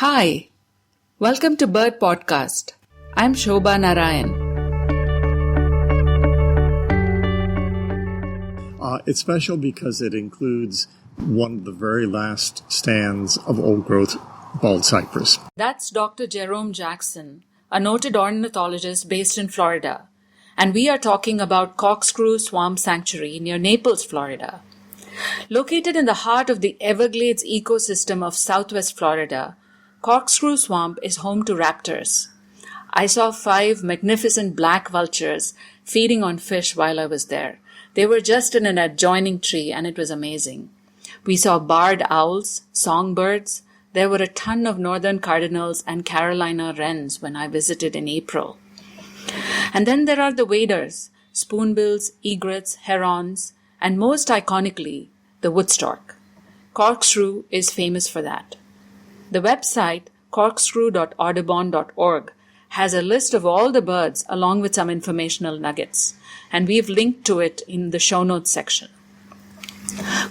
Hi, welcome to Bird Podcast. I'm Shobha Narayan. It's special because it includes one of the very last stands of old-growth bald cypress. That's Dr. Jerome Jackson, a noted ornithologist based in Florida, and we are talking about Corkscrew Swamp Sanctuary near Naples, Florida. Located in the heart of the Everglades ecosystem of southwest Florida, Corkscrew Swamp is home to raptors. I saw 5 magnificent black vultures feeding on fish while I was there. They were just in an adjoining tree and it was amazing. We saw barred owls, songbirds. There were a ton of northern cardinals and Carolina wrens when I visited in April. And then there are the waders, spoonbills, egrets, herons, and most iconically, the wood stork. Corkscrew is famous for that. The website, corkscrew.audubon.org, has a list of all the birds along with some informational nuggets, and we've linked to it in the show notes section.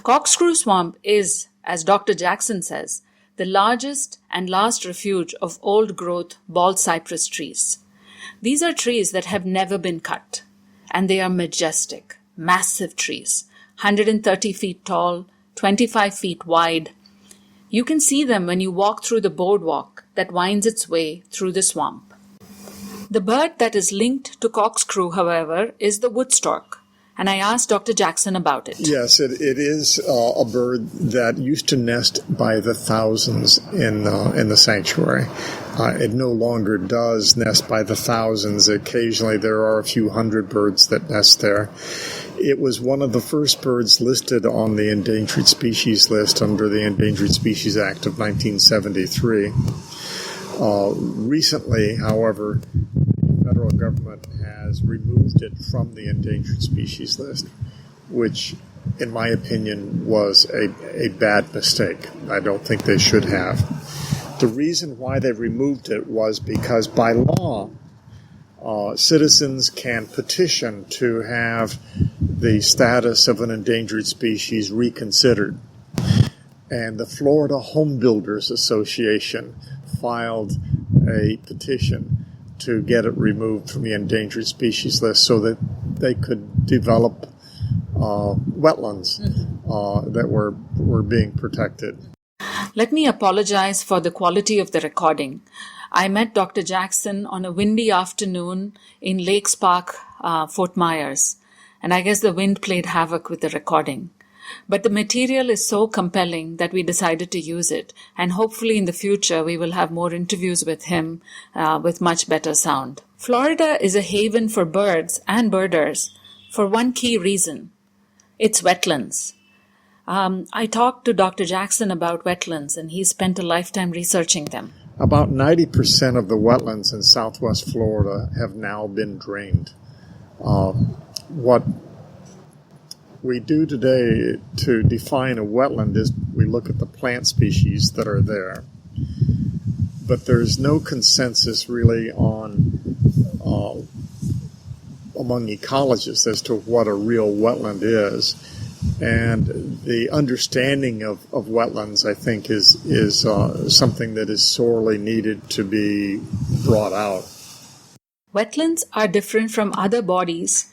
Corkscrew Swamp is, as Dr. Jackson says, the largest and last refuge of old-growth bald cypress trees. These are trees that have never been cut, and they are majestic, massive trees, 130 feet tall, 25 feet wide. You can see them when you walk through the boardwalk that winds its way through the swamp. The bird that is linked to Corkscrew, however, is the wood stork, and I asked Dr. Jackson about it. Yes, it is a bird that used to nest by the thousands in the sanctuary. It no longer does nest by the thousands. Occasionally there are a few hundred birds that nest there. It was one of the first birds listed on the endangered species list under the Endangered Species Act of 1973. Recently, however, the federal government has removed it from the endangered species list, which, in my opinion, was a bad mistake. I don't think they should have. The reason why they removed it was because by law, citizens can petition to have the status of an endangered species reconsidered. And the Florida Home Builders Association filed a petition to get it removed from the endangered species list so that they could develop wetlands that were being protected. Let me apologize for the quality of the recording. I met Dr. Jackson on a windy afternoon in Lakes Park, Fort Myers, and I guess the wind played havoc with the recording. But the material is so compelling that we decided to use it, and hopefully in the future we will have more interviews with him with much better sound. Florida is a haven for birds and birders for one key reason. It's wetlands. I talked to Dr. Jackson about wetlands, and he spent a lifetime researching them. About 90% of the wetlands in southwest Florida have now been drained. What we do today to define a wetland is we look at the plant species that are there. But there's no consensus really on among ecologists as to what a real wetland is. And the understanding of wetlands, I think, is something that is sorely needed to be brought out. Wetlands are different from other bodies,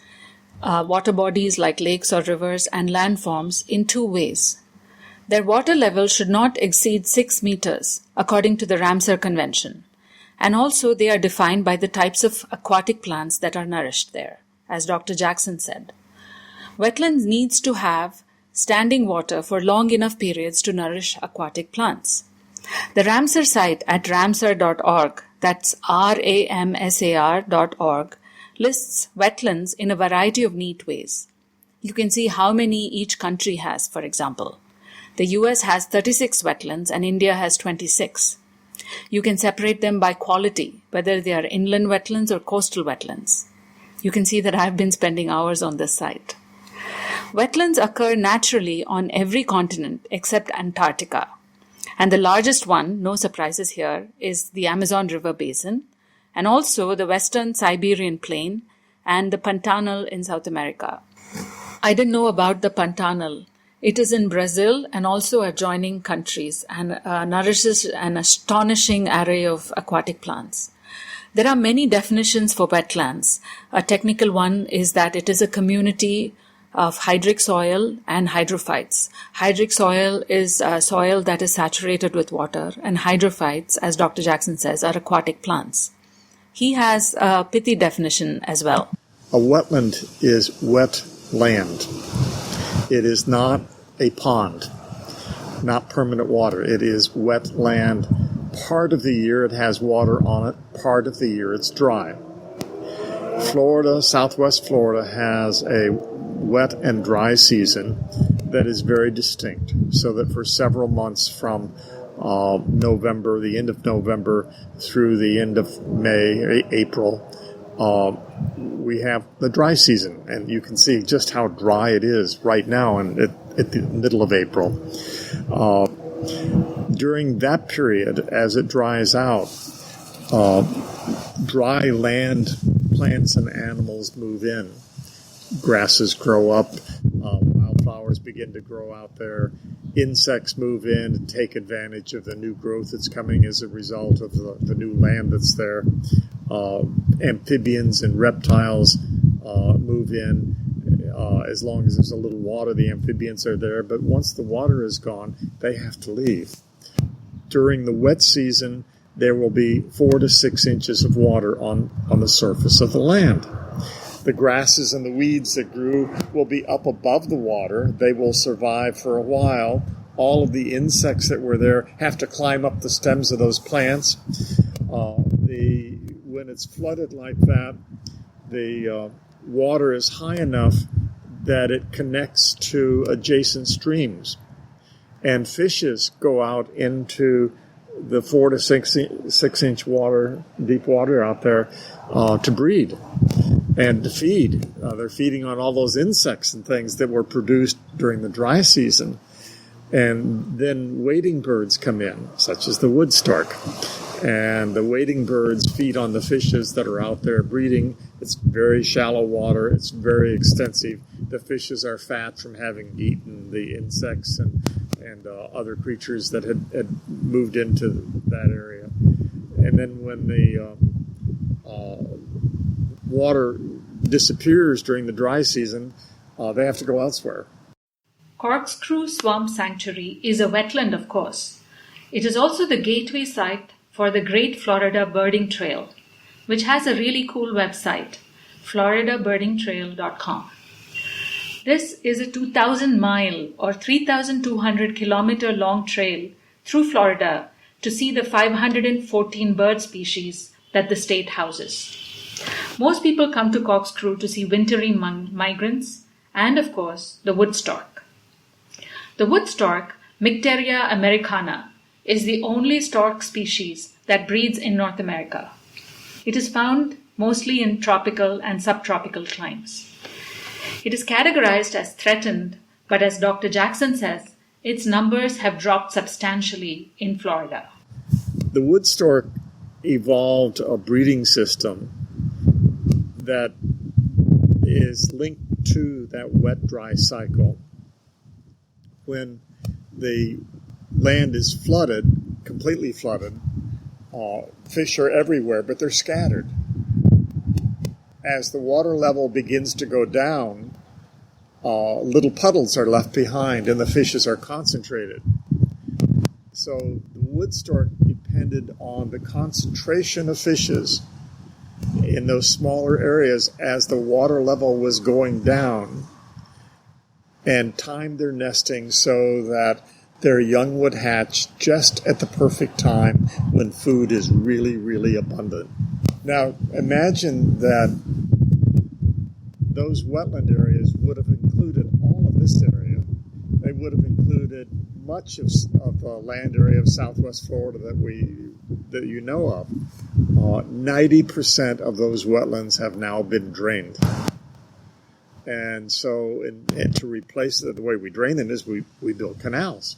water bodies like lakes or rivers and landforms, in 2 ways. Their water level should not exceed 6 meters, according to the Ramsar Convention. And also they are defined by the types of aquatic plants that are nourished there, as Dr. Jackson said. Wetlands needs to have standing water for long enough periods to nourish aquatic plants. The Ramsar site at ramsar.org, that's ramsar.org, lists wetlands in a variety of neat ways. You can see how many each country has, for example. The US has 36 wetlands and India has 26. You can separate them by quality, whether they are inland wetlands or coastal wetlands. You can see that I've been spending hours on this site. Wetlands occur naturally on every continent except Antarctica. And the largest one, no surprises here, is the Amazon River Basin, and also the Western Siberian Plain and the Pantanal in South America. I didn't know about the Pantanal. It is in Brazil and also adjoining countries and nourishes an astonishing array of aquatic plants. There are many definitions for wetlands. A technical one is that it is a community of hydric soil and hydrophytes. Hydric soil is soil that is saturated with water, and hydrophytes, as Dr. Jackson says, are aquatic plants. He has a pithy definition as well. A wetland is wet land. It is not a pond, not permanent water. It is wet land. Part of the year it has water on it, part of the year it's dry. Florida, Southwest Florida, has a wet and dry season that is very distinct, so that for several months from November, the end of November, through the end of May, April, we have the dry season, and you can see just how dry it is right now and at the middle of April. During that period, as it dries out, dry land plants and animals move in. Grasses grow up, wildflowers begin to grow out there, insects move in and take advantage of the new growth that's coming as a result of the new land that's there. Amphibians and reptiles move in. As long as there's a little water, the amphibians are there, but once the water is gone, they have to leave. During the wet season, there will be 4 to 6 inches of water on the surface of the land. The grasses and the weeds that grew will be up above the water. They will survive for a while. All of the insects that were there have to climb up the stems of those plants. When it's flooded like that, the water is high enough that it connects to adjacent streams. And fishes go out into the 4 to 6 inch water, deep water out there, to breed and to feed. They're feeding on all those insects and things that were produced during the dry season. And then wading birds come in, such as the wood stork. And the wading birds feed on the fishes that are out there breeding. It's very shallow water. It's very extensive. The fishes are fat from having eaten the insects and other creatures that had moved into that area. And then when the water disappears during the dry season, they have to go elsewhere. Corkscrew Swamp Sanctuary is a wetland, of course. It is also the gateway site for the Great Florida Birding Trail, which has a really cool website, floridabirdingtrail.com. This is a 2,000-mile or 3,200-kilometer long trail through Florida to see the 514 bird species that the state houses. Most people come to Corkscrew to see wintry migrants and, of course, the wood stork. The wood stork, Mycteria americana, is the only stork species that breeds in North America. It is found mostly in tropical and subtropical climes. It is categorized as threatened, but as Dr. Jackson says, its numbers have dropped substantially in Florida. The wood stork evolved a breeding system that is linked to that wet-dry cycle. When the land is flooded, completely flooded, fish are everywhere, but they're scattered. As the water level begins to go down, little puddles are left behind and the fishes are concentrated. So the wood stork depended on the concentration of fishes in those smaller areas as the water level was going down, and timed their nesting so that their young would hatch just at the perfect time when food is really, really abundant. Now, imagine that those wetland areas would have included all of this area. They would have included much of the land area of Southwest Florida that you know of. 90% of those wetlands have now been drained. And so and to replace it, the way we drain them is we build canals.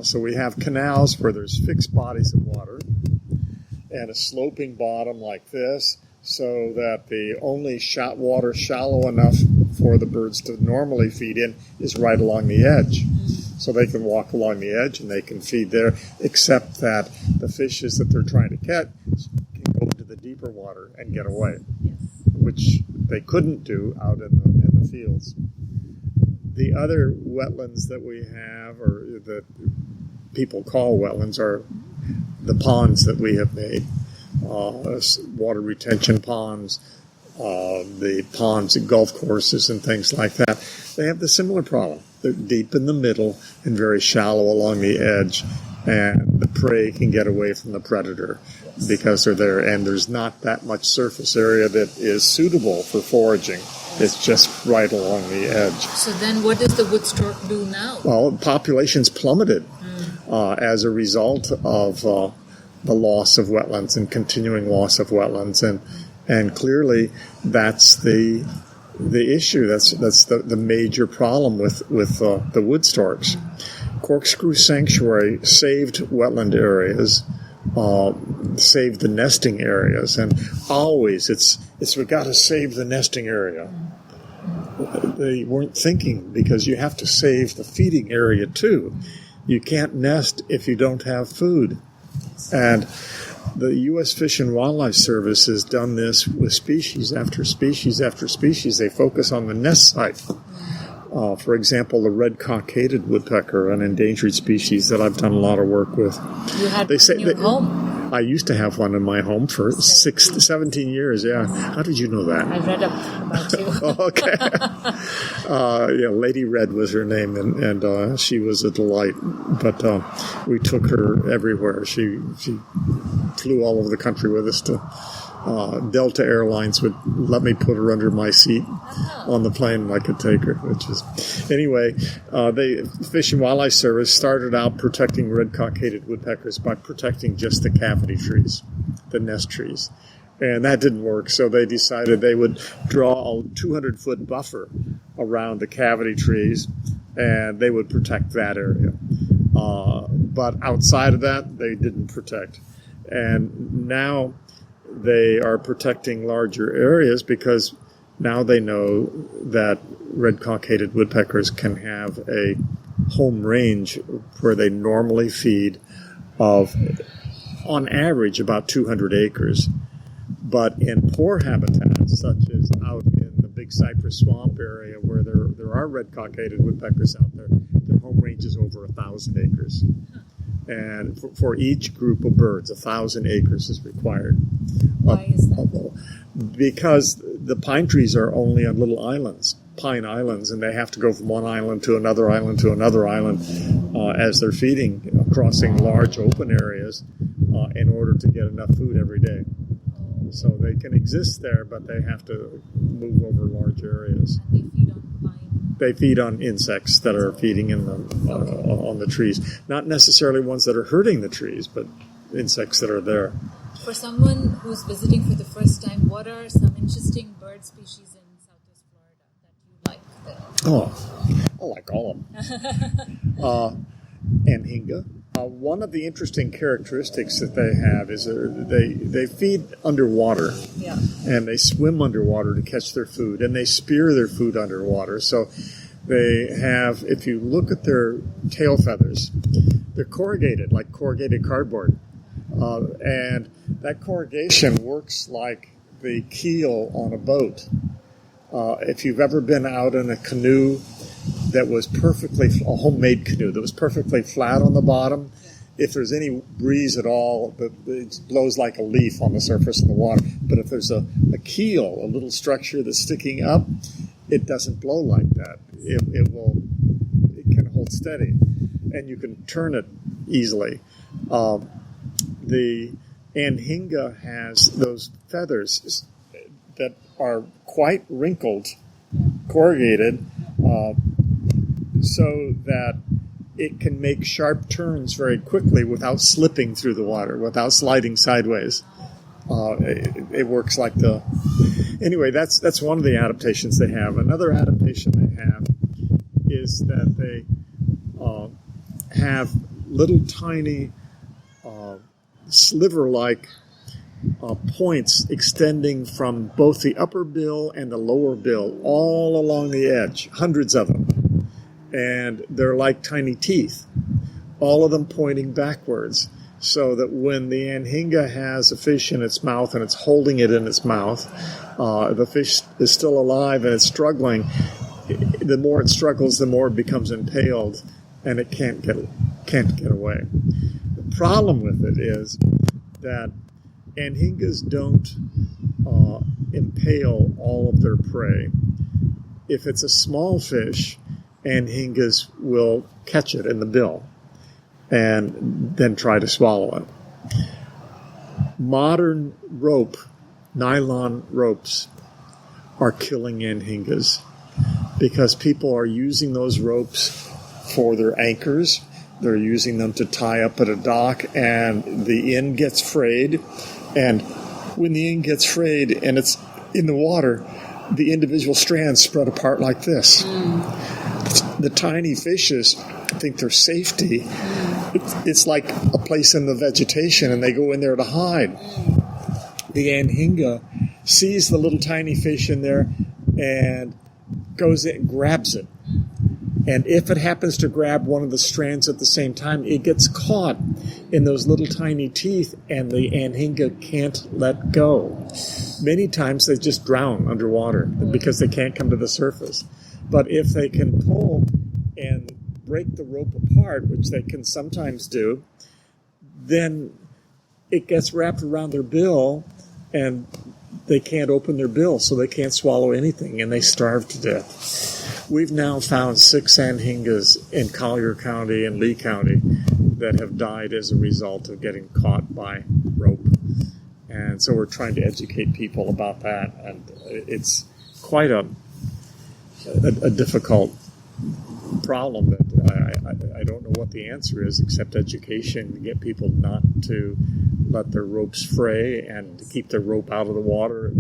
So we have canals where there's fixed bodies of water and a sloping bottom like this, so that the only water shallow enough for the birds to normally feed in is right along the edge. So they can walk along the edge and they can feed there, except that the fishes that they're trying to catch can go into the deeper water and get away, which they couldn't do out in the fields. The other wetlands that we have, or that people call wetlands, are the ponds that we have made, water retention ponds, the ponds at golf courses and things like that. They have the similar problem. They're deep in the middle and very shallow along the edge, and the prey can get away from the predator because they're there, and there's not that much surface area that is suitable for foraging. It's just right along the edge. So then what does the wood stork do now? Well, populations plummeted as a result of the loss of wetlands and continuing loss of wetlands, and clearly that's the issue. That's the major problem with the wood storks. Corkscrew Sanctuary saved wetland areas, saved the nesting areas, and always it's we've got to save the nesting area. They weren't thinking, because you have to save the feeding area too. You can't nest if you don't have food. And the U.S. Fish and Wildlife Service has done this with species after species after species. They focus on the nest site. For example, the red cockaded woodpecker, an endangered species that I've done a lot of work with. You had one in your home? I used to have one in my home for 17 years, yeah. How did you know that? I read about you. Okay. Lady Red was her name, and she was a delight. But we took her everywhere. She flew all over the country with us to Delta Airlines would let me put her under my seat on the plane and I could take her, anyway, the Fish and Wildlife Service started out protecting red cockaded woodpeckers by protecting just the cavity trees, the nest trees. And that didn't work, so they decided they would draw a 200-foot buffer around the cavity trees, and they would protect that area. But outside of that, they didn't protect. And now they are protecting larger areas because now they know that red cockaded woodpeckers can have a home range where they normally feed of, on average, about 200 acres. But in poor habitats, such as out in the Big Cypress Swamp area where there are red cockaded woodpeckers out there, their home range is over 1,000 acres. And for each group of birds, 1,000 acres is required. Why is that? Because the pine trees are only on little islands, pine islands, and they have to go from one island to another island to another island as they're feeding, crossing large open areas in order to get enough food every day. So they can exist there, but they have to move over large areas. They feed on pine? They feed on insects that are feeding in on the trees. Not necessarily ones that are hurting the trees, but insects that are there. For someone who's visiting for the first time, what are some interesting bird species in Southwest Florida that you like there? I like all of them. Anhinga. One of the interesting characteristics that they have is they feed underwater. Yeah. And they swim underwater to catch their food, and they spear their food underwater. So they have, if you look at their tail feathers, they're corrugated, like corrugated cardboard. And that corrugation works like the keel on a boat. If you've ever been out in a canoe that was a homemade canoe that was perfectly flat on the bottom, if there's any breeze at all, it blows like a leaf on the surface of the water. But if there's a keel, a little structure that's sticking up, it doesn't blow like that. It can hold steady, and you can turn it easily. The Anhinga has those feathers that are quite wrinkled, corrugated, so that it can make sharp turns very quickly without slipping through the water, without sliding sideways. It works like Anyway, that's one of the adaptations they have. Another adaptation they have is that they have little tiny sliver-like points extending from both the upper bill and the lower bill all along the edge, hundreds of them. And they're like tiny teeth, all of them pointing backwards, so that when the anhinga has a fish in its mouth and it's holding it in its mouth, the fish is still alive and it's struggling. The more it struggles, the more it becomes impaled, and it can't get away. The problem with it is that anhingas don't impale all of their prey. If it's a small fish, anhingas will catch it in the bill and then try to swallow it. Modern nylon ropes, are killing anhingas because people are using those ropes for their anchors. They're using them to tie up at a dock, and the end gets frayed. And when the end gets frayed and it's in the water, the individual strands spread apart like this. The tiny fishes think their safety, it's like a place in the vegetation, and they go in there to hide. The anhinga sees the little tiny fish in there and goes in and grabs it. And if it happens to grab one of the strands at the same time, it gets caught in those little tiny teeth, and the anhinga can't let go. Many times they just drown underwater because they can't come to the surface. But if they can pull and break the rope apart, which they can sometimes do, then it gets wrapped around their bill, and they can't open their bill, so they can't swallow anything, and they starve to death. We've now found 6 anhingas in Collier County and Lee County that have died as a result of getting caught by rope. And so we're trying to educate people about that, and it's quite a difficult problem that I don't know what the answer is except education, to get people not to let their ropes fray and to keep their rope out of the water.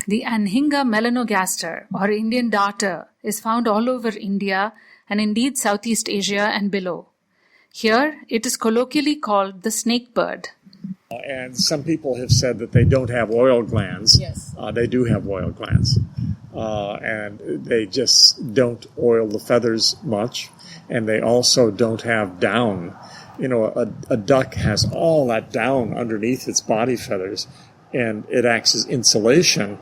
The Anhinga melanogaster, or Indian darter, is found all over India and indeed Southeast Asia and below. Here, it is colloquially called the snake bird. And some people have said that they don't have oil glands. Yes. They do have oil glands. And they just don't oil the feathers much. And they also don't have down. You know, a duck has all that down underneath its body feathers, and it acts as insulation,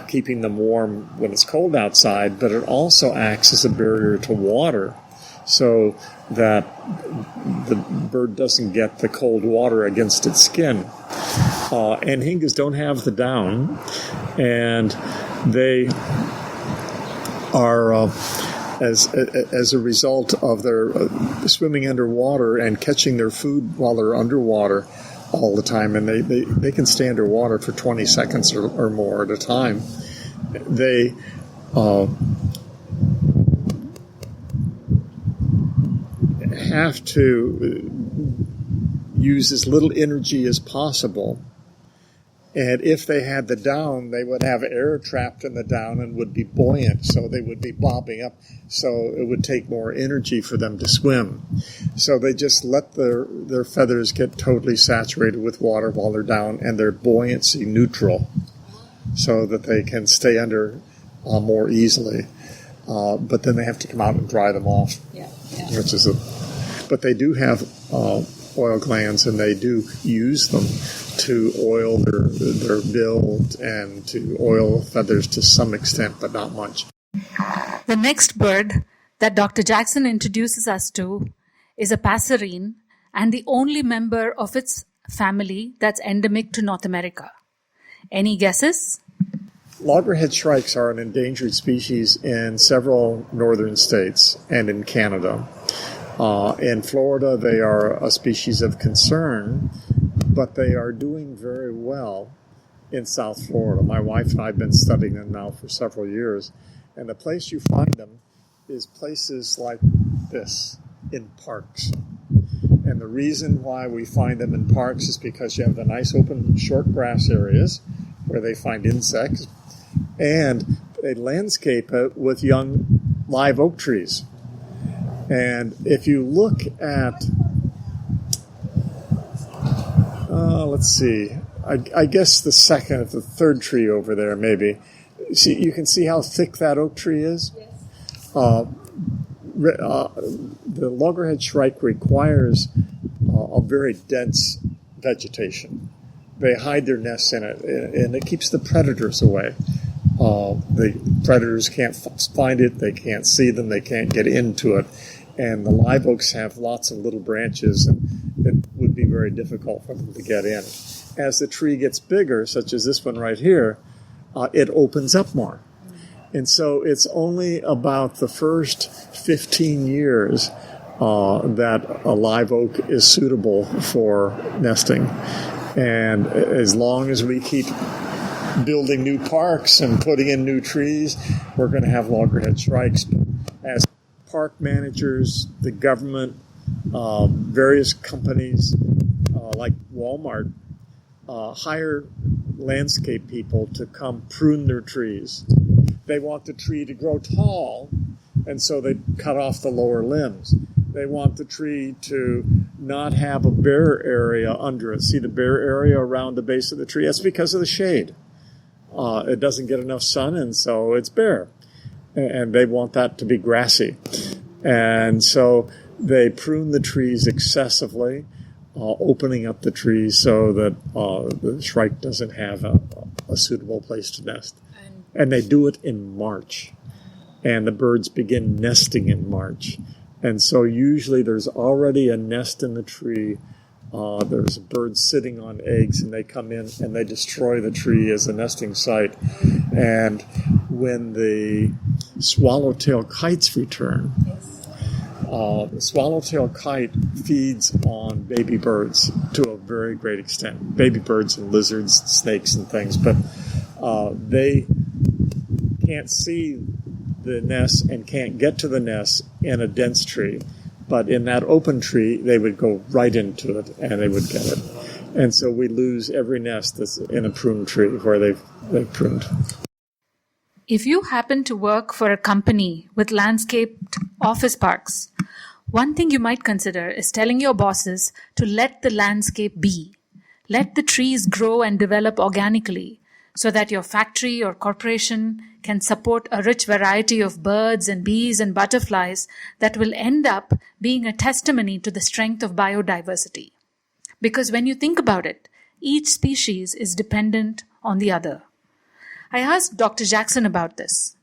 keeping them warm when it's cold outside, but it also acts as a barrier to water so that the bird doesn't get the cold water against its skin. Anhingas don't have the down, and they are, as a result of their swimming underwater and catching their food while they're underwater all the time, and they can stay underwater for 20 seconds or more at a time. They have to use as little energy as possible. And if they had the down, they would have air trapped in the down and would be buoyant, so they would be bobbing up. So it would take more energy for them to swim. So they just let their feathers get totally saturated with water while they're down, and they're buoyancy neutral, so that they can stay under more easily. But then they have to come out and dry them off. Yeah. But they do have oil glands, and they do use them to oil their bill and to oil feathers to some extent, but not much. The next bird that Dr. Jackson introduces us to is a passerine, and the only member of its family that's endemic to North America. Any guesses? Loggerhead shrikes are an endangered species in several northern states and in Canada. In Florida, they are a species of concern, but they are doing very well in South Florida. My wife and I have been studying them now for several years, and the place you find them is places like this, in parks. And the reason why we find them in parks is because you have the nice open short grass areas where they find insects, and they landscape it with young live oak trees. And if you look at Let's see. I guess the third tree over there, maybe. See, you can see how thick that oak tree is? Yes. The loggerhead shrike requires a very dense vegetation. They hide their nests in it, and it keeps the predators away. The predators can't find it, they can't see them, they can't get into it. And the live oaks have lots of little branches, and it would be very difficult for them to get in. As the tree gets bigger, such as this one right here, it opens up more. And so it's only about the first 15 years that a live oak is suitable for nesting. And as long as we keep building new parks and putting in new trees, we're going to have loggerhead shrikes. As park managers, the government, various companies like Walmart hire landscape people to come prune their trees. They want the tree to grow tall, and so they cut off the lower limbs. They want the tree to not have a bare area under it. See the bare area around the base of the tree? That's because of the shade. It doesn't get enough sun, and so it's bare. And they want that to be grassy. And so they prune the trees excessively, opening up the trees so that the shrike doesn't have a suitable place to nest. And they do it in March. And the birds begin nesting in March. And so usually there's already a nest in the tree. There's birds sitting on eggs, and they come in and they destroy the tree as a nesting site. And when the swallowtail kites return, the swallowtail kite feeds on baby birds to a very great extent. Baby birds and lizards, snakes and things. But they can't see the nest and can't get to the nest in a dense tree. But in that open tree, they would go right into it, and they would get it. And so we lose every nest that's in a pruned tree where they've pruned. If you happen to work for a company with landscaped office parks, one thing you might consider is telling your bosses to let the landscape be. Let the trees grow and develop organically so that your factory or corporation can support a rich variety of birds and bees and butterflies that will end up being a testimony to the strength of biodiversity. Because when you think about it, each species is dependent on the other. I asked Dr. Jackson about this.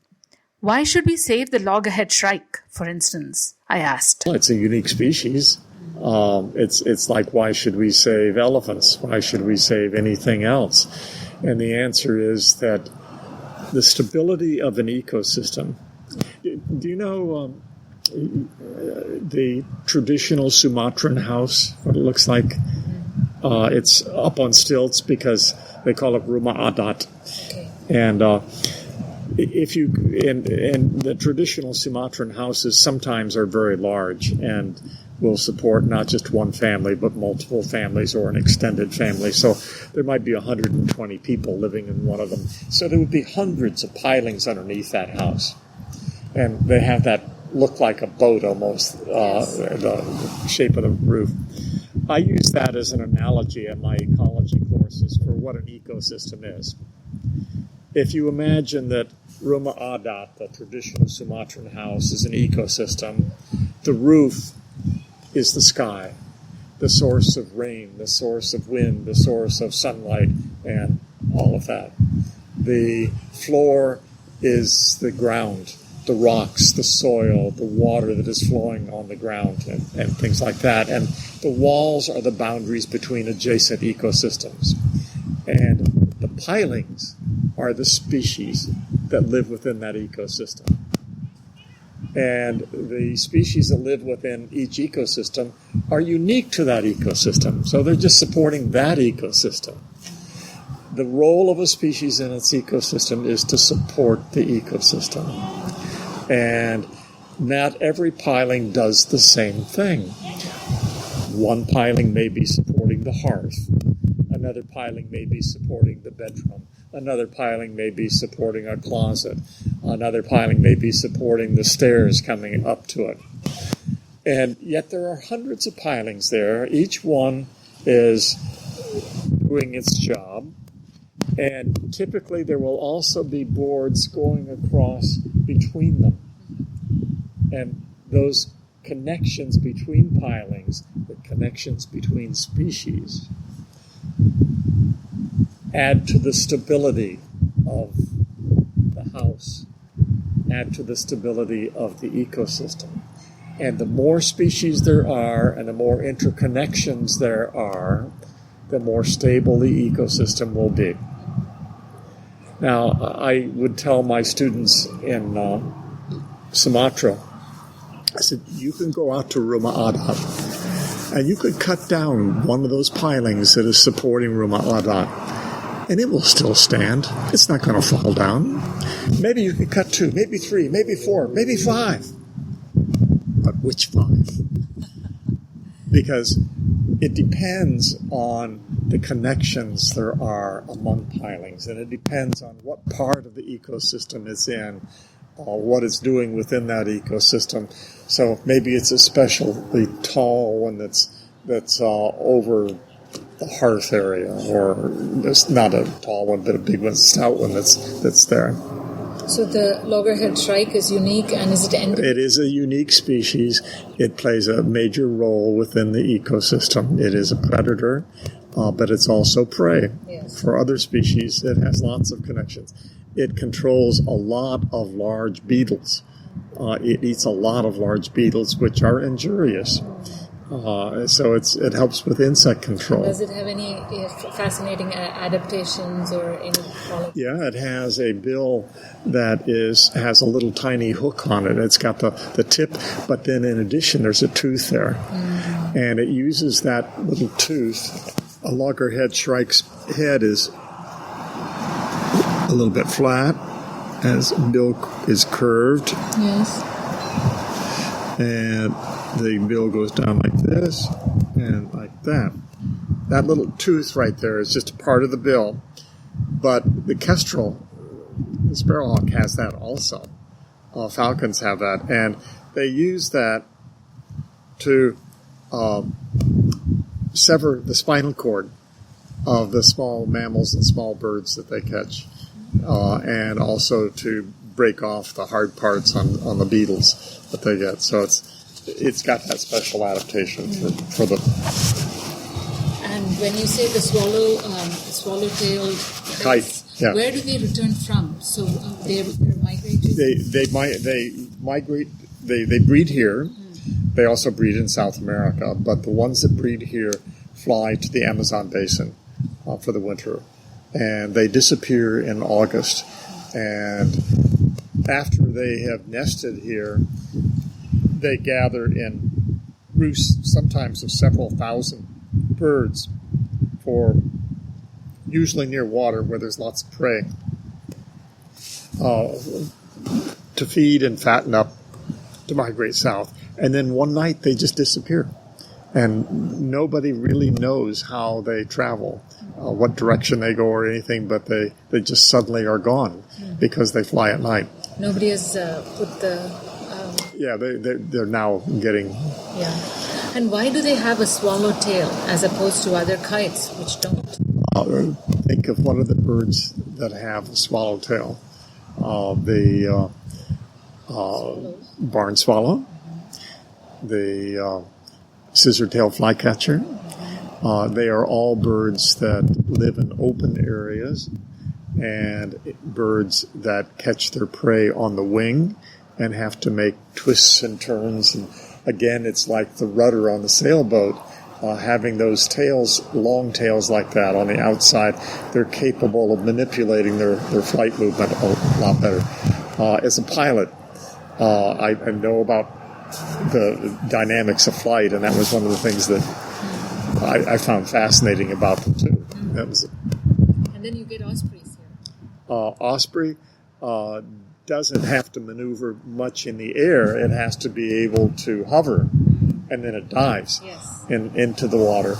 Why should we save the loggerhead shrike, for instance? I asked. Well, it's a unique species. It's like, why should we save elephants? Why should we save anything else? And the answer is that the stability of an ecosystem. Do you know the traditional Sumatran house, what it looks like? It's up on stilts because they call it rumah adat. And if you and the traditional Sumatran houses sometimes are very large and will support not just one family but multiple families or an extended family. So there might be 120 people living in one of them. So there would be hundreds of pilings underneath that house. And they have that look like a boat almost, the shape of the roof. I use that as an analogy in my ecology courses for what an ecosystem is. If you imagine that rumah adat, the traditional Sumatran house, is an ecosystem, the roof is the sky, the source of rain, the source of wind, the source of sunlight, and all of that. The floor is the ground, the rocks, the soil, the water that is flowing on the ground, and things like that. And the walls are the boundaries between adjacent ecosystems. And the pilings are the species that live within that ecosystem. And the species that live within each ecosystem are unique to that ecosystem. So they're just supporting that ecosystem. The role of a species in its ecosystem is to support the ecosystem. And not every piling does the same thing. One piling may be supporting the hearth. Another piling may be supporting the bedroom. Another piling may be supporting a closet. Another piling may be supporting the stairs coming up to it. And yet there are hundreds of pilings there. Each one is doing its job. And typically there will also be boards going across between them. And those connections between pilings, the connections between species, add to the stability of the house, add to the stability of the ecosystem. And the more species there are and the more interconnections there are, the more stable the ecosystem will be. Now, I would tell my students in Sumatra, I said, you can go out to Rumah Adat and you could cut down one of those pilings that is supporting Rumah Adat, and it will still stand. It's not going to fall down. Maybe you could cut 2, maybe 3, maybe 4, maybe 5. But which 5? Because it depends on the connections there are among pilings, and it depends on what part of the ecosystem it's in, what it's doing within that ecosystem. So maybe it's especially tall one that's over the hearth area, or it's not a tall one, but a big one, stout one that's there. So the loggerhead shrike is unique, and is it endemic? It is a unique species. It plays a major role within the ecosystem. It is a predator, but it's also prey. Yes. For other species. It has lots of connections. It controls a lot of large beetles. It eats a lot of large beetles, which are injurious. So it helps with insect control. Does it have any fascinating adaptations or any quality? Yeah, it has a bill that has a little tiny hook on it. It's got the tip, but then in addition, there's a tooth there. Mm-hmm. And it uses that little tooth. A loggerhead shrike's head is a little bit flat, as bill is curved. Yes. And the bill goes down like this and like that. That little tooth right there is just a part of the bill. But the kestrel, the sparrowhawk, has that also. Falcons have that. And they use that to sever the spinal cord of the small mammals and small birds that they catch. And also to break off the hard parts on the beetles that they get. So it's got that special adaptation for the... And when you say the swallowtail kite, yeah. Where do they return from? So they're migratory? They migrate, they breed here. Mm. They also breed in South America, but the ones that breed here fly to the Amazon basin for the winter. And they disappear in August. And after they have nested here, they gather in roosts, sometimes of several thousand birds, for usually near water where there's lots of prey, to feed and fatten up, to migrate south. And then one night they just disappear. And nobody really knows how they travel, what direction they go or anything, but they just suddenly are gone because they fly at night. Nobody has put the... Yeah, they're now getting... Yeah. And why do they have a swallowtail as opposed to other kites which don't? Think of one of the birds that have a swallowtail. The barn swallow, the scissor-tailed flycatcher. They are all birds that live in open areas and birds that catch their prey on the wing and have to make twists and turns. And again, it's like the rudder on the sailboat. Having those tails, long tails like that on the outside, they're capable of manipulating their flight movement a lot better. As a pilot, I know about the dynamics of flight, and that was one of the things that I found fascinating about them too. That was it. And then you get ospreys here. Osprey doesn't have to maneuver much in the air. It has to be able to hover, and then it dives into the water.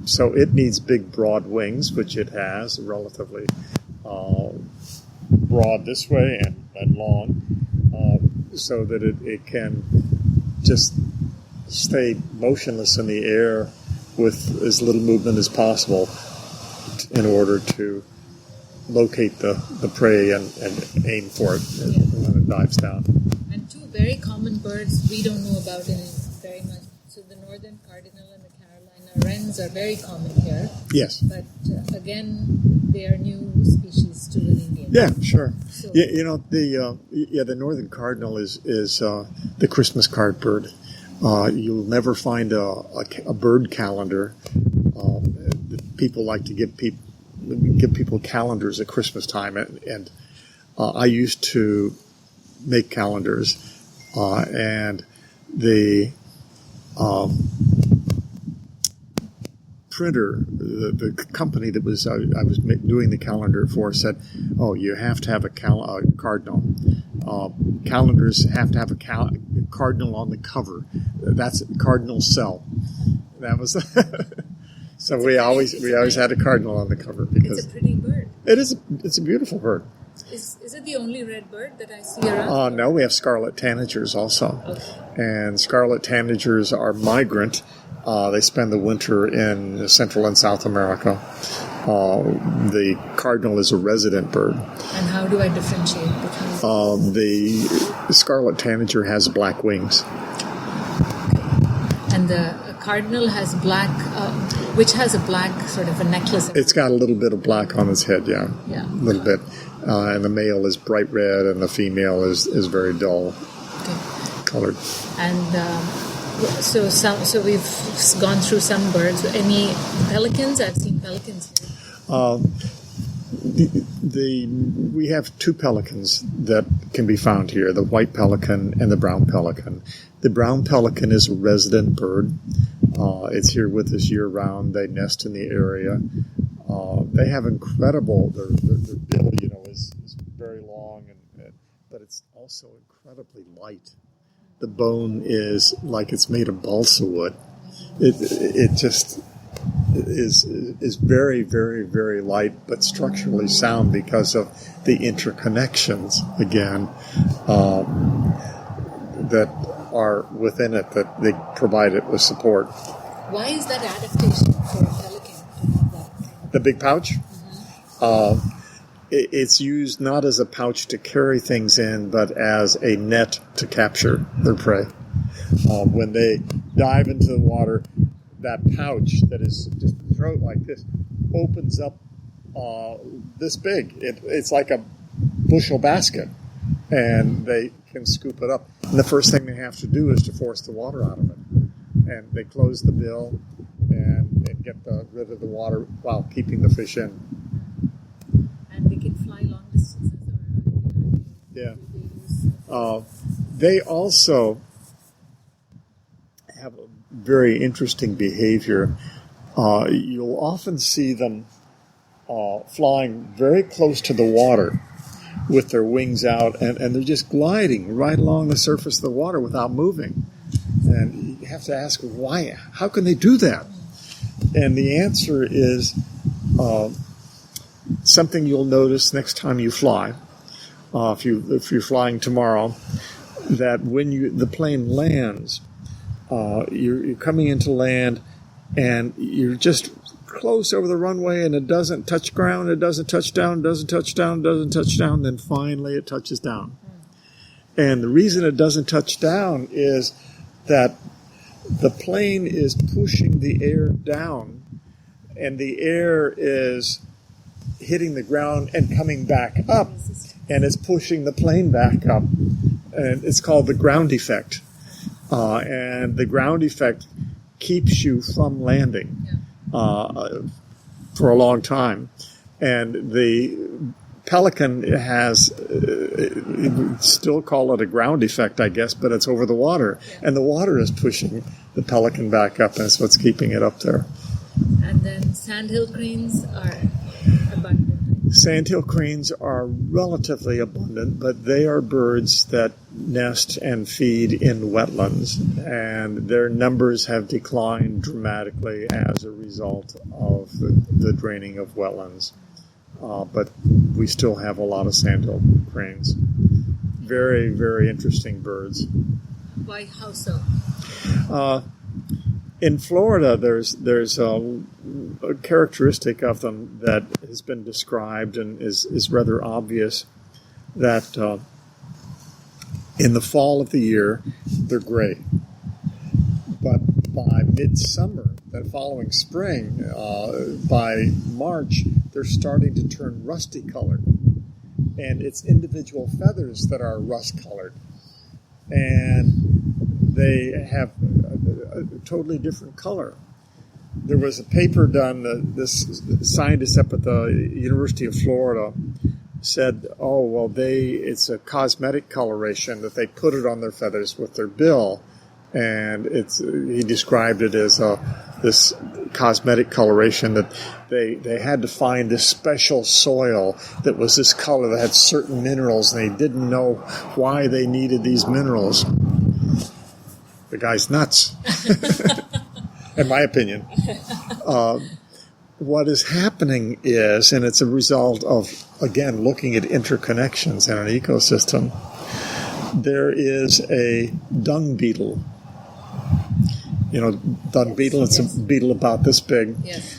So it needs big, broad wings, which it has, relatively broad this way and long, so that it can just stay motionless in the air with as little movement as possible in order to locate the prey and aim for it when it dives down. And two very common birds we don't know about in very much. So the northern cardinal and the Carolina wrens are very common here. Yes. But again, they are new species to an Indian. Yeah, sure. So, the northern cardinal is the Christmas card bird. You'll never find a bird calendar. People like to give people calendars at Christmas time, and I used to make calendars, and the printer, the company that I was doing the calendar for, said, "Oh, you have to have a cardinal. Calendars have to have a cardinal on the cover. That's a cardinal cell." That was so we always had a cardinal on the cover because it's a pretty bird. It's a beautiful bird. Is it the only red bird that I see around? No, we have scarlet tanagers also, and scarlet tanagers are migrant. They spend the winter in Central and South America. The cardinal is a resident bird. And how do I differentiate between the scarlet tanager has black wings. And the cardinal has black, which has a black sort of a necklace. It's got a little bit of black on its head, yeah. Yeah. A little bit. And the male is bright red, and the female is very dull colored. And so we've gone through some birds. Any pelicans? I've seen pelicans here. We have two pelicans that can be found here, the white pelican and the brown pelican. The brown pelican is a resident bird. It's here with us year-round. They nest in the area. They have incredible, their bill, is very long, but it's also incredibly light. The bone is like it's made of balsa wood. It just is very, very, very light, but structurally sound because of the interconnections, again, that are within it, that they provide it with support. Why is that adaptation for a pelican? The big pouch? Mm-hmm. It's used not as a pouch to carry things in, but as a net to capture their prey. When they dive into the water, that pouch that is just throat like this opens up this big. It's like a bushel basket, and they can scoop it up. And the first thing they have to do is to force the water out of it. And they close the bill and get rid of the water while keeping the fish in. And they can fly long distances? Yeah. They also have a very interesting behavior. You'll often see them flying very close to the water with their wings out, and they're just gliding right along the surface of the water without moving. And you have to ask, why? How can they do that? And the answer is something you'll notice next time you fly. If you're flying tomorrow, that when the plane lands, you're coming into land, and you're just close over the runway, and it doesn't touch ground, it doesn't touch down, doesn't touch down, doesn't touch down, then finally it touches down. And the reason it doesn't touch down is that the plane is pushing the air down, and the air is hitting the ground and coming back up, and it's pushing the plane back up. And it's called the ground effect. And the ground effect keeps you from landing for a long time. And the Pelican has, still call it a ground effect, I guess, but it's over the water. And the water is pushing the Pelican back up, and that's what's keeping it up there. And then Sandhill Cranes are abundant. Sandhill Cranes are relatively abundant, but they are birds that nest and feed in wetlands, and their numbers have declined dramatically as a result of the draining of wetlands. But we still have a lot of Sandhill Cranes. Very, very interesting birds. Why? How so? In Florida, there's a characteristic of them that has been described and is rather obvious, that in the fall of the year, they're gray. But by midsummer, that following spring, by March, they're starting to turn rusty colored. And it's individual feathers that are rust-colored. And they have a totally different color. There was a paper done, this scientist up at the University of Florida said, oh, well, it's a cosmetic coloration that they put it on their feathers with their bill. And he described it as this cosmetic coloration that they had to find this special soil that was this color that had certain minerals, and they didn't know why they needed these minerals. The guy's nuts, in my opinion. What is happening is, and it's a result of, again, looking at interconnections in an ecosystem, there is a dung beetle. You know, dung beetle, it's a beetle about this big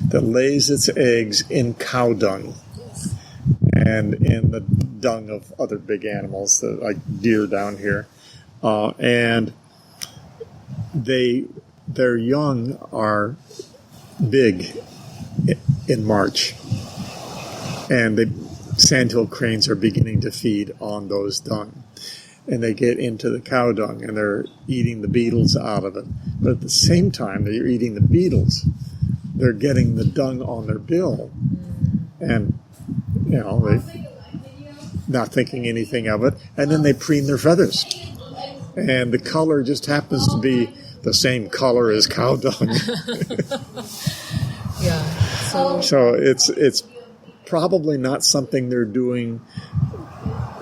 that lays its eggs in cow dung and in the dung of other big animals, like deer down here. And their young are big in March. And the Sandhill Cranes are beginning to feed on those dung. And they get into the cow dung, and they're eating the beetles out of it. But at the same time they're eating the beetles, they're getting the dung on their bill. And, you know, they're not thinking anything of it. And then they preen their feathers. And the color just happens to be the same color as cow dung. So it's probably not something they're doing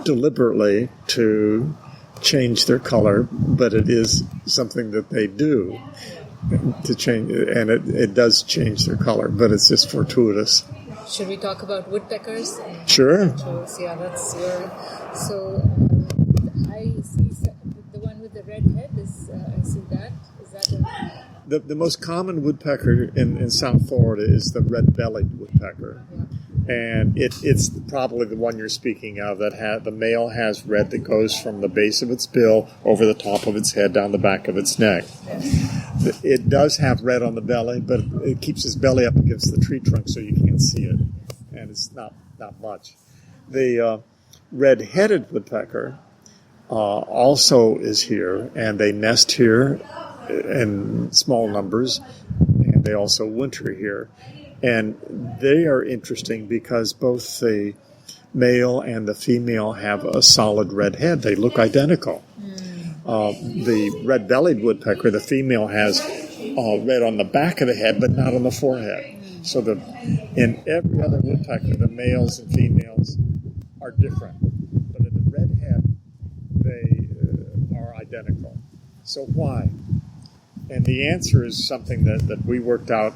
deliberately to change their color, but it is something that they do to change, and it does change their color, but it's just fortuitous. Should we talk about woodpeckers? Sure. Yeah, that's your. So I see the one with the red head. I see that. Is that the most common woodpecker in South Florida is the red-bellied woodpecker. Yeah. And it's probably the one you're speaking of, that the male has red that goes from the base of its bill over the top of its head down the back of its neck. Yes. It does have red on the belly, but it keeps its belly up against the tree trunk so you can't see it, and it's not much. The red-headed woodpecker also is here, and they nest here in small numbers, and they also winter here. And they are interesting because both the male and the female have a solid red head. They look identical. The red-bellied woodpecker, the female has red on the back of the head, but not on the forehead. So in every other woodpecker, the males and females are different. But in the red head, they are identical. So why? And the answer is something that we worked out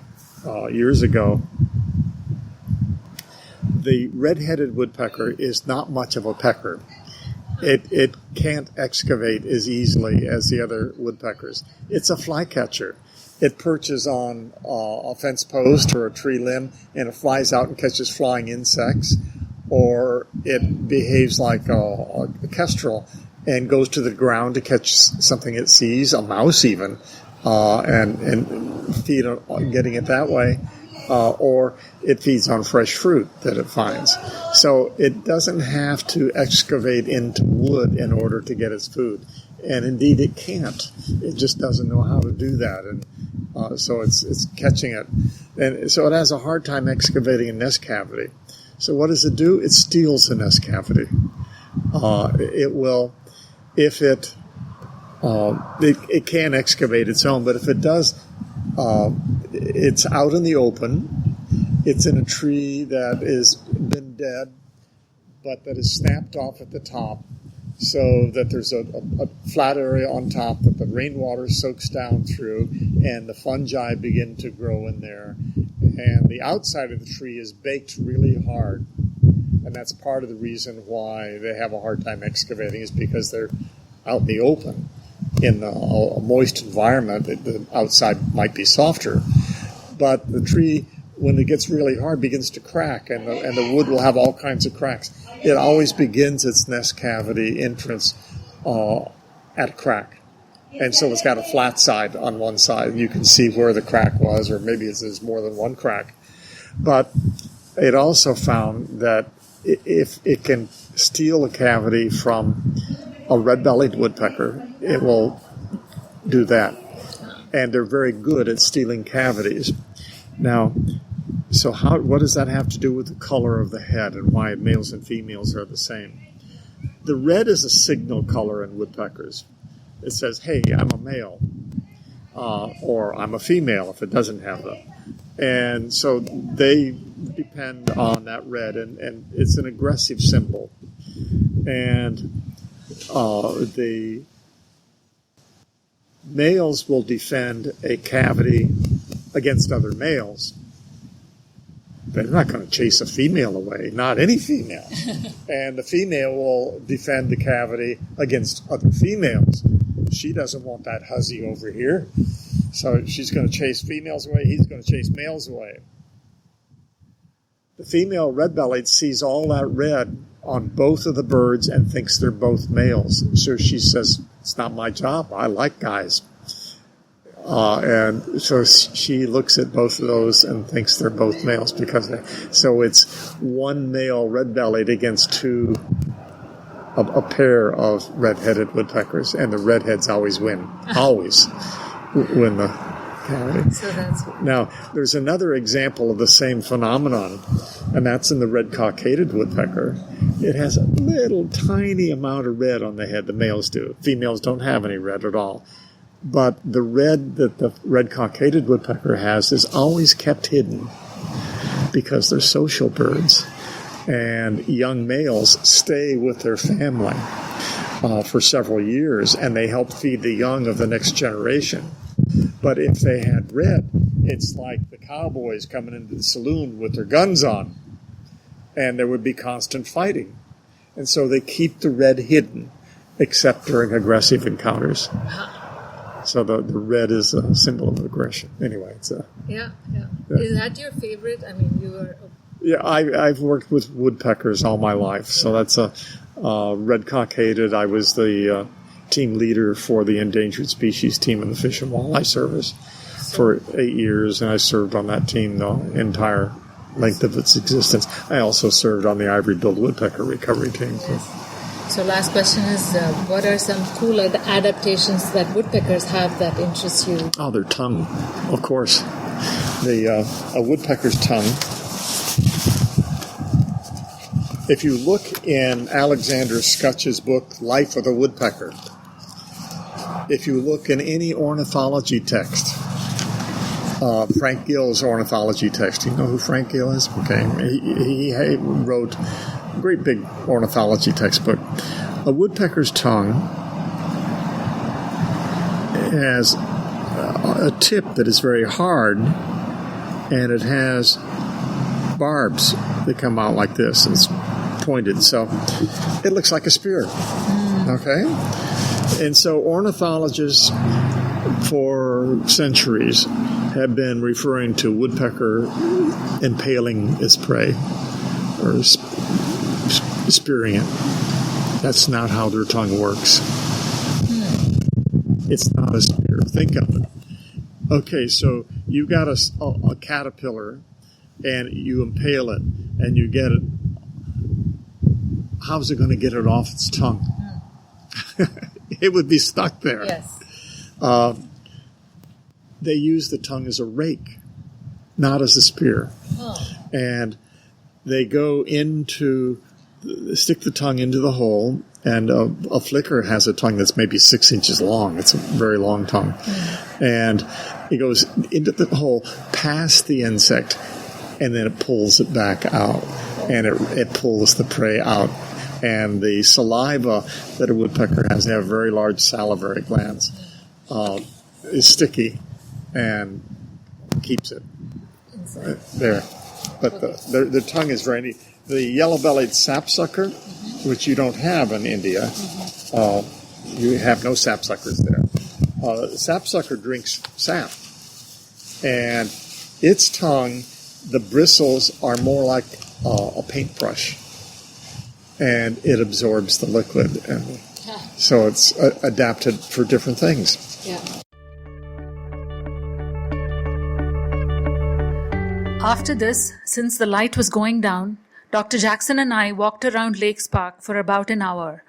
years ago. The red-headed woodpecker is not much of a pecker. It can't excavate as easily as the other woodpeckers. It's a flycatcher. It perches on a fence post or a tree limb, and it flies out and catches flying insects. Or it behaves like a kestrel and goes to the ground to catch something it sees, a mouse even, and feed on getting it that way. Or it feeds on fresh fruit that it finds. So it doesn't have to excavate into wood in order to get its food. And indeed it can't. It just doesn't know how to do that. And so it's catching it. And so it has a hard time excavating a nest cavity. So what does it do? It steals the nest cavity. It will, if it can excavate its own, but if it does, it's out in the open. It's in a tree that has been dead, but that is snapped off at the top, so that there's a flat area on top that the rainwater soaks down through, and the fungi begin to grow in there. And the outside of the tree is baked really hard, and that's part of the reason why they have a hard time excavating, is because they're out in the open. in a moist environment, the outside might be softer. But the tree, when it gets really hard, begins to crack, and the wood will have all kinds of cracks. It always begins its nest cavity entrance at a crack. And so it's got a flat side on one side. You can see where the crack was, or maybe there's more than one crack. But it also found that if it can steal a cavity from a red-bellied woodpecker, it will do that. And they're very good at stealing cavities. Now, so what does that have to do with the color of the head and why males and females are the same? The red is a signal color in woodpeckers. It says, hey, I'm a male, or I'm a female if it doesn't have them. And so they depend on that red, and it's an aggressive symbol. And the males will defend a cavity against other males. They're not going to chase a female away, not any female. And the female will defend the cavity against other females. She doesn't want that hussy over here. So she's going to chase females away. He's going to chase males away. The female red-bellied sees all that red on both of the birds and thinks they're both males. So she says, it's not my job. I like guys. And so she looks at both of those and thinks they're both males so it's one male red-bellied against a pair of red-headed woodpeckers, and the redheads always win. Always win the cavity. So that's... Now, there's another example of the same phenomenon, and that's in the red cockaded woodpecker. It has a little tiny amount of red on the head. The males do. Females don't have any red at all. But the red that the red cockaded woodpecker has is always kept hidden because they're social birds. And young males stay with their family for several years, and they help feed the young of the next generation. But if they had red, it's like the cowboys coming into the saloon with their guns on, and there would be constant fighting. And so they keep the red hidden, except during aggressive encounters. So the red is a symbol of aggression. Anyway, it's yeah. Is that your favorite? I mean, you are... Yeah, I've worked with woodpeckers all my life. So that's a red cockaded. I was the team leader for the endangered species team in the Fish and Walleye Service for 8 years, and I served on that team the entire length of its existence. I also served on the ivory-billed woodpecker recovery team. So last question is, what are some cool adaptations that woodpeckers have that interest you? Oh, their tongue, of course. A woodpecker's tongue. If you look in Alexander Scutch's book, Life of the Woodpecker, if you look in any ornithology text, Frank Gill's ornithology text, do you know who Frank Gill is? Okay, he wrote a great big ornithology textbook. A woodpecker's tongue has a tip that is very hard, and it has barbs that come out like this. It's pointed, so it looks like a spear. Okay? And so ornithologists for centuries have been referring to woodpecker impaling its prey or spearing it. That's not how their tongue works. It's not a spear. Think of it. Okay, so you've got a caterpillar and you impale it and you get it. How's it going to get it off its tongue? It would be stuck there. Yes. They use the tongue as a rake, not as a spear. Oh. And they go stick the tongue into the hole, and a flicker has a tongue that's maybe 6 inches long. It's a very long tongue. And it goes into the hole, past the insect, and then it pulls it back out. And it pulls the prey out. And the saliva that a woodpecker has, they have very large salivary glands, is sticky and keeps it there. But the tongue is very neat. The yellow-bellied sapsucker, which you don't have in India, you have no sapsuckers there. Sapsucker drinks sap, and its tongue, the bristles are more like a paintbrush, and it absorbs the liquid, and so it's adapted for different things. Yeah. After this, since the light was going down, Dr. Jackson and I walked around Lakes Park for about an hour.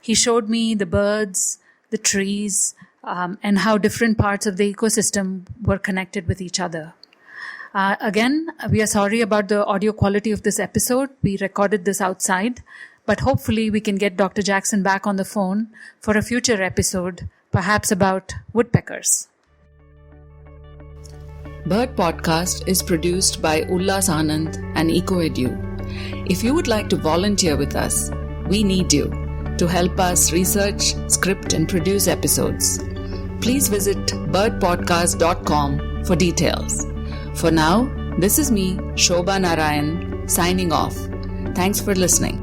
He showed me the birds, the trees, and how different parts of the ecosystem were connected with each other. Again, we are sorry about the audio quality of this episode. We recorded this outside, but hopefully we can get Dr. Jackson back on the phone for a future episode, perhaps about woodpeckers. Bird Podcast is produced by Ullas Anand and EcoEdu. If you would like to volunteer with us, we need you to help us research, script, and produce episodes. Please visit birdpodcast.com for details. For now, this is me, Shobha Narayan, signing off. Thanks for listening.